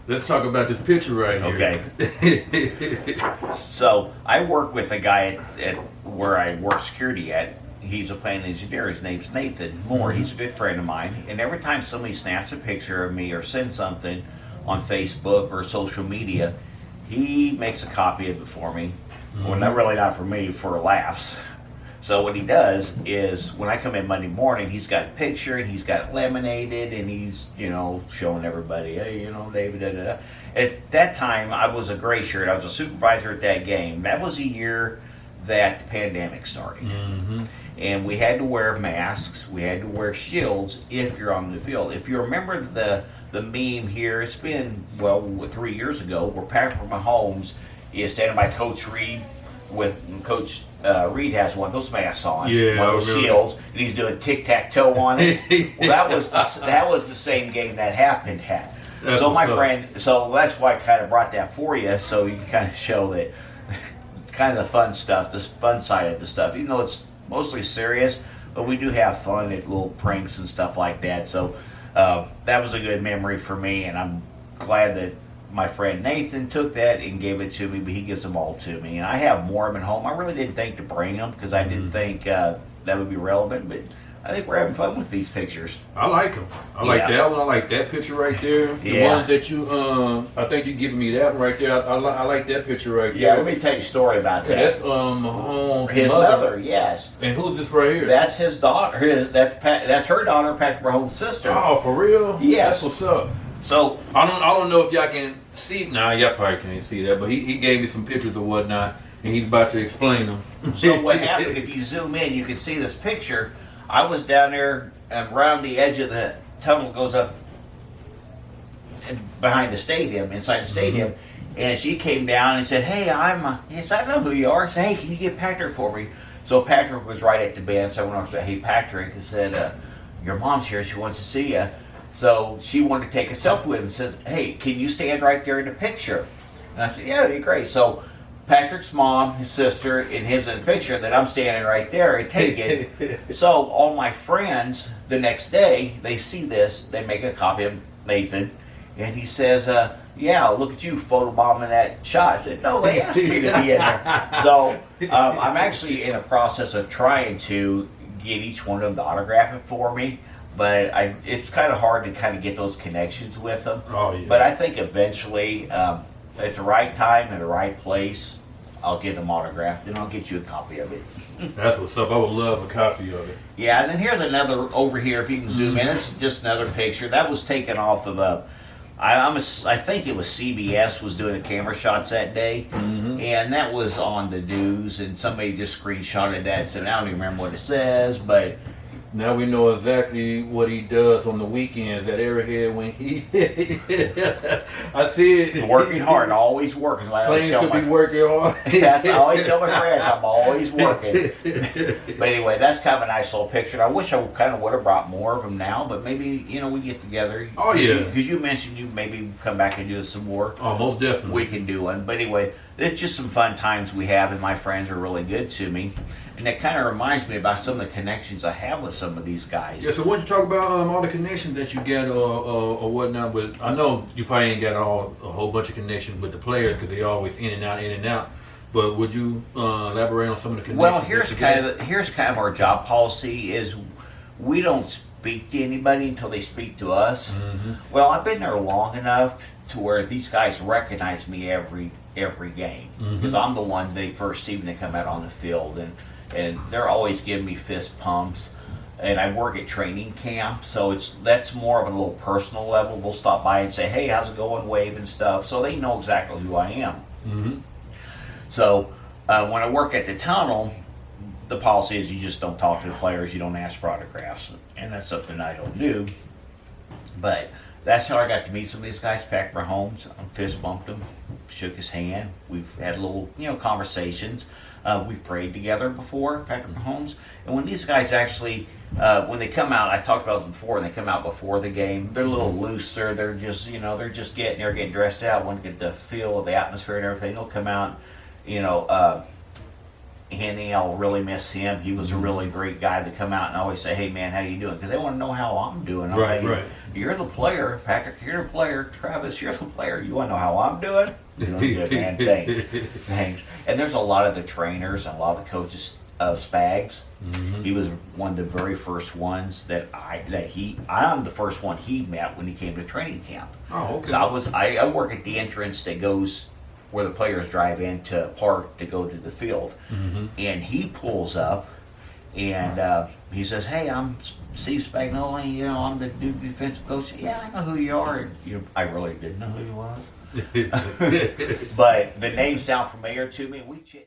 let's talk about this picture right here. Okay. So I work with a guy at where I work security at. He's a plant engineer. His name's Nathan Moore. He's a good friend of mine. And every time somebody snaps a picture of me or sends something on Facebook or social media, he makes a copy of it for me. Well, not for me, for laughs. So what he does is when I come in Monday morning, he's got a picture and he's got it laminated and he's, showing everybody, hey, David, da, da, da. At that time, I was a gray shirt. I was a supervisor at that game. That was a year that the pandemic started. And we had to wear masks. We had to wear shields if you're on the field. If you remember the meme here, it's been, 3 years ago, where Patrick Mahomes is standing by Coach Reed with Coach Reed has one of those masks on, one of those shields, and he's doing tic-tac-toe on it. Well, that was the same game that happened at. So my friend, that's why I kind of brought that for you, so you can kind of show that kind of the fun stuff, the fun side of the stuff. Even though it's mostly serious, but we do have fun at little pranks and stuff like that. So that was a good memory for me, and I'm glad that my friend Nathan took that and gave it to me, but he gives them all to me. And I have more of them at home. I really didn't think to bring them because I didn't think that would be relevant, but I think we're having fun with these pictures. I like them. I like that one. I like that picture right there. The ones that you, I think you're giving me that one right there. I like that picture right there. Yeah, let me tell you a story about that. That's Mahomes' his mother, yes. And who's this right here? That's his daughter. That's her daughter, Patrick Mahomes' sister. Oh, for real? Yes. That's what's up. So I don't know if y'all can see. Nah, y'all probably can't see that, but he gave me some pictures or whatnot, and he's about to explain them. So what happened? If you zoom in, you can see this picture. I was down there and around the edge of the tunnel goes up behind the stadium, inside the stadium, and she came down and said, "Hey, yes, I know who you are." I said, "Hey, can you get Patrick for me?" So Patrick was right at the bench. So I went over to "Hey, Patrick," and said, "Your mom's here. She wants to see you." So she wanted to take a selfie with him and said, "Hey, can you stand right there in the picture?" And I said, "Yeah, that'd be great." So Patrick's mom, his sister, and him's in the picture that I'm standing right there and take it. So all my friends, the next day, they see this, they make a copy of Nathan, and he says, "Yeah, look at you photobombing that shot." I said, "No, they asked me to be in there." So I'm actually in a process of trying to get each one of them to autograph it for me. But it's kind of hard to kind of get those connections with them. Oh, yeah. But I think eventually, at the right time, in the right place, I'll get them autographed and I'll get you a copy of it. That's what's up. I would love a copy of it. Yeah, and then here's another over here. If you can zoom in, it's just another picture that was taken off of I think it was CBS was doing the camera shots that day, and that was on the news, and somebody just screenshotted that and said, I don't even remember what it says, but now we know exactly what he does on the weekends at Arrowhead when he. I see it. Working hard, always working. Playing to be working hard. That's I always tell my friends, I'm always working. But anyway, that's kind of a nice little picture. I wish I kind of would have brought more of them now, but maybe we get together. Oh yeah, because you mentioned you maybe come back and do some more. Oh, most definitely. We can do one. But anyway, it's just some fun times we have, and my friends are really good to me. And that kind of reminds me about some of the connections I have with some of these guys. Yeah, so why don't you talk about all the connections that you get or whatnot? But I know you probably ain't got a whole bunch of connections with the players because they always in and out. But would you elaborate on some of the connections? Well, here's kind of our job policy is we don't speak to anybody until they speak to us. Well, I've been there long enough to where these guys recognize me every game because I'm the one they first see when they come out on the field, and they're always giving me fist pumps. And I work at training camp, so that's more of a little personal level. They'll stop by and say, "Hey, how's it going?" Wave and stuff, so they know exactly who I am. So when I work at the tunnel, the policy is you just don't talk to the players, you don't ask for autographs, and that's something I don't do. But that's how I got to meet some of these guys. Patrick Mahomes, I fist bumped him, shook his hand. We've had little, conversations. We've prayed together before, Patrick Mahomes. And when these guys actually, when they come out, I talked about them before, and they come out before the game, they're a little looser. They're just, they're just getting dressed out, want to get the feel of the atmosphere and everything. They'll come out, and I'll really miss him. He was a really great guy to come out and always say, "Hey man, how you doing?" Because they want to know how I'm doing. I'm Right, like, right. You're the player, Patrick. You're the player, Travis. You're the player. You want to know how I'm doing? Doing good, man. Thanks, thanks. And there's a lot of the trainers and a lot of the coaches of Spags. He was one of the very first ones I'm the first one he met when he came to training camp. Oh, okay. So I work at the entrance that goes where the players drive into park to go to the field, and he pulls up and he says, "Hey, I'm Steve Spagnuolo. You know, I'm the new defensive coach." "Yeah, I know who you are." And, I really didn't know who he was, but the name sounded familiar to me. We chit.